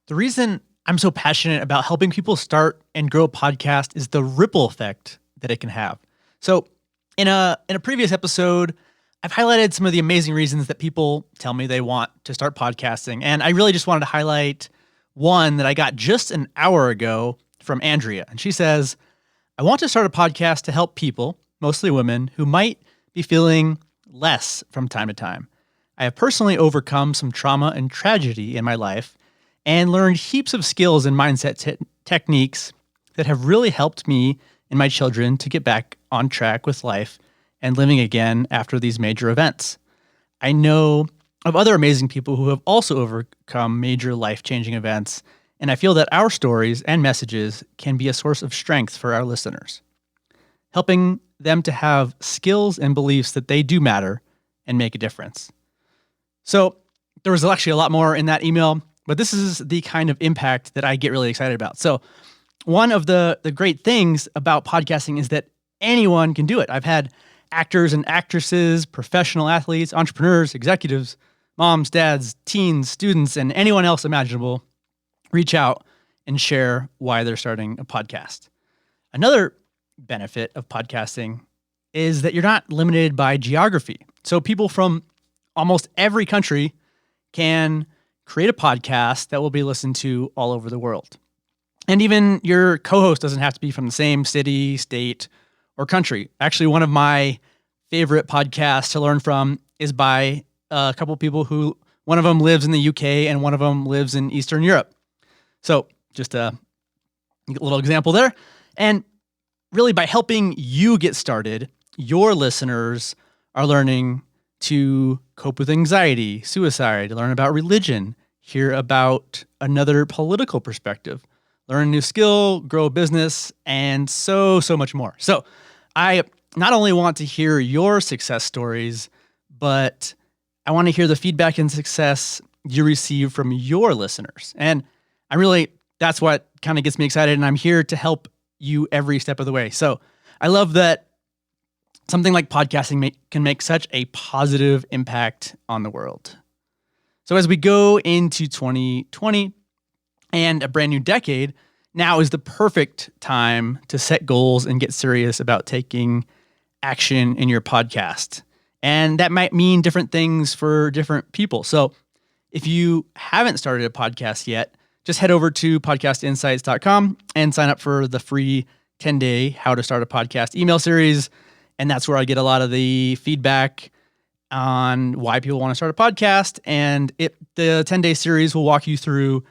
The reason I'm so passionate about helping people start and grow a podcast is the ripple effect that it can have. So, in a previous episode, I've highlighted some of the amazing reasons that people tell me they want to start podcasting, and I really just wanted to highlight one that I got just an hour ago from Andrea. And she says, "I want to start a podcast to help people, mostly women, who might be feeling less from time to time. I have personally overcome some trauma and tragedy in my life and learned heaps of skills and mindset techniques that have really helped me and my children to get back on track with life and living again after these major events. I know of other amazing people who have also overcome major life-changing events, and I feel that our stories and messages can be a source of strength for our listeners, helping them to have skills and beliefs that they do matter and make a difference." So there was actually a lot more in that email, but this is the kind of impact that I get really excited about. So one of the great things about podcasting is that anyone can do it. I've had actors and actresses, professional athletes, entrepreneurs, executives, moms, dads, teens, students, and anyone else imaginable reach out and share why they're starting a podcast. Another benefit of podcasting is that you're not limited by geography. So people from almost every country can create a podcast that will be listened to all over the world. And even your co-host doesn't have to be from the same city, state, or country. Actually, one of my favorite podcasts to learn from is by a couple of people who, one of them lives in the UK and one of them lives in Eastern Europe. So just a little example there. And really, by helping you get started, your listeners are learning to cope with anxiety, suicide, learn about religion, hear about another political perspective, learn a new skill, grow a business, and so much more. So I not only want to hear your success stories, but I want to hear the feedback and success you receive from your listeners. And that's what kind of gets me excited, and I'm here to help you every step of the way. So I love that something like podcasting can make such a positive impact on the world. So as we go into 2020 and a brand new decade, now is the perfect time to set goals and get serious about taking action in your podcast. And that might mean different things for different people. So if you haven't started a podcast yet, just head over to podcastinsights.com and sign up for the free 10-day How to Start a Podcast email series. And that's where I get a lot of the feedback on why people want to start a podcast. And the 10-day series will walk you through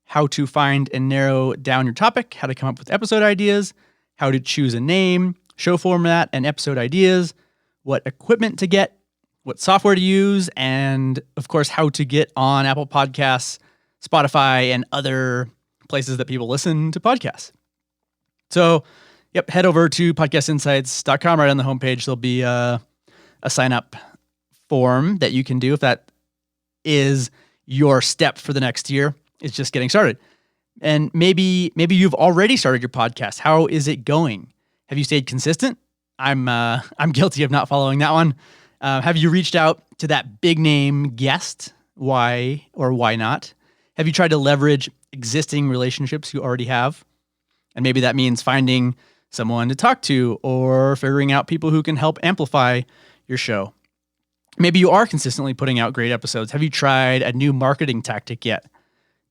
how to find and narrow down your topic, how to come up with episode ideas, how to choose a name, show format, and episode ideas, what equipment to get, what software to use, and of course, how to get on Apple Podcasts, Spotify, and other places that people listen to podcasts. So, head over to podcastinsights.com. Right on the homepage, there'll be a sign-up form that you can do if that is your step for the next year. It's just getting started. And maybe you've already started your podcast. How is it going? Have you stayed consistent? I'm guilty of not following that one. Have you reached out to that big name guest? Why or why not? Have you tried to leverage existing relationships you already have? And maybe that means finding someone to talk to or figuring out people who can help amplify your show. Maybe you are consistently putting out great episodes. Have you tried a new marketing tactic yet?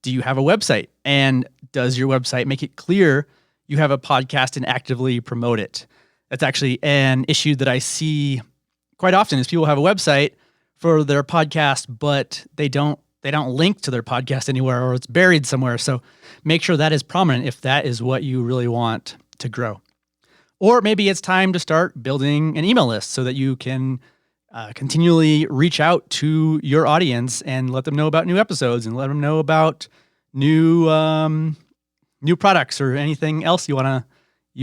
Do you have a website? And does your website make it clear you have a podcast and actively promote it? That's actually an issue that I see quite often is people have a website for their podcast, but they don't link to their podcast anywhere, or it's buried somewhere. So make sure that is prominent if that is what you really want to grow. Or maybe it's time to start building an email list so that you can continually reach out to your audience and let them know about new episodes and let them know about new products or anything else you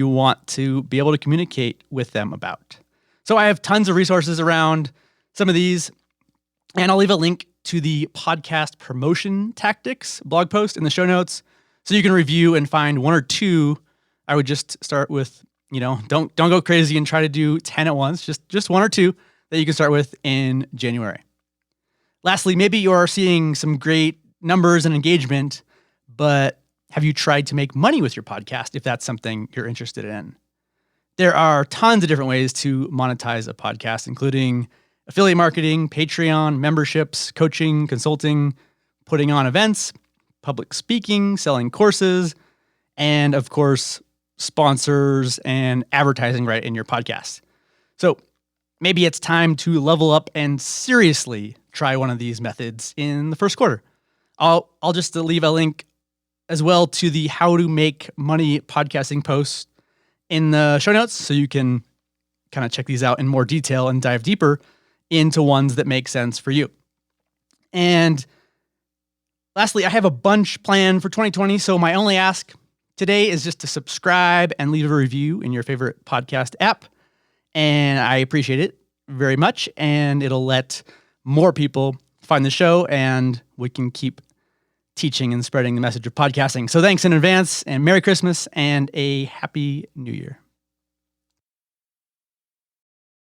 want to be able to communicate with them about. So I have tons of resources around some of these, and I'll leave a link to the podcast promotion tactics blog post in the show notes so you can review and find one or two. I would just start with, don't go crazy and try to do 10 at once, just one or two that you can start with in January. Lastly, maybe you are seeing some great numbers and engagement, but have you tried to make money with your podcast if that's something you're interested in? There are tons of different ways to monetize a podcast, including affiliate marketing, Patreon, memberships, coaching, consulting, putting on events, public speaking, selling courses, and of course, sponsors and advertising right in your podcast. So maybe it's time to level up and seriously try one of these methods in the first quarter. I'll just leave a link as well to the how to make money podcasting post in the show notes, so you can kind of check these out in more detail and dive deeper into ones that make sense for you. And lastly, I have a bunch planned for 2020. So my only ask today is just to subscribe and leave a review in your favorite podcast app. And I appreciate it very much. And it'll let more people find the show, and we can keep teaching and spreading the message of podcasting. So thanks in advance, and Merry Christmas and a Happy New Year.